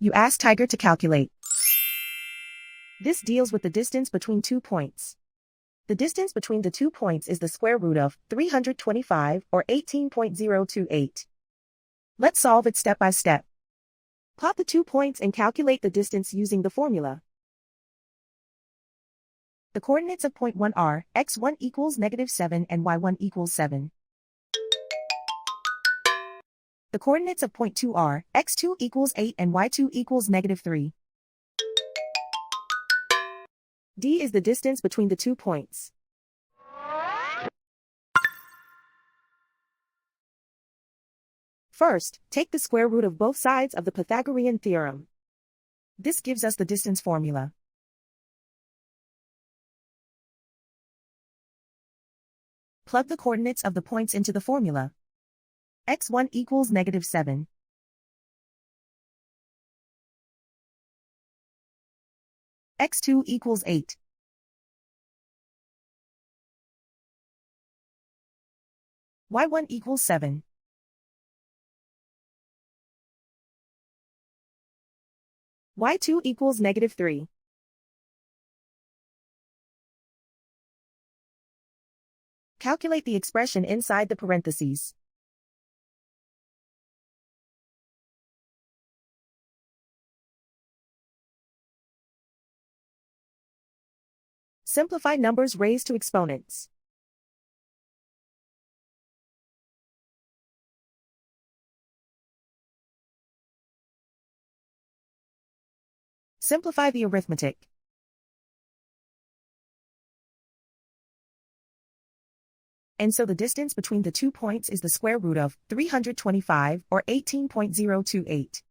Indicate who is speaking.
Speaker 1: You ask Tiger to calculate. This deals with the distance between 2 points. The distance between the 2 points is the square root of 325 or 18.028. Let's solve it step by step. Plot the 2 points and calculate the distance using the formula. The coordinates of point 1 are x1 equals -7 and y1 equals 7. The coordinates of point 2 are x2 equals 8 and y2 equals -3. D is the distance between the 2 points. First, take the square root of both sides of the Pythagorean theorem. This gives us the distance formula. Plug the coordinates of the points into the formula. x1 equals -7. x2 equals 8. y1 equals 7. y2 equals -3. Calculate the expression inside the parentheses. Simplify numbers raised to exponents. Simplify the arithmetic. And so the distance between the 2 points is the square root of 325 or 18.028.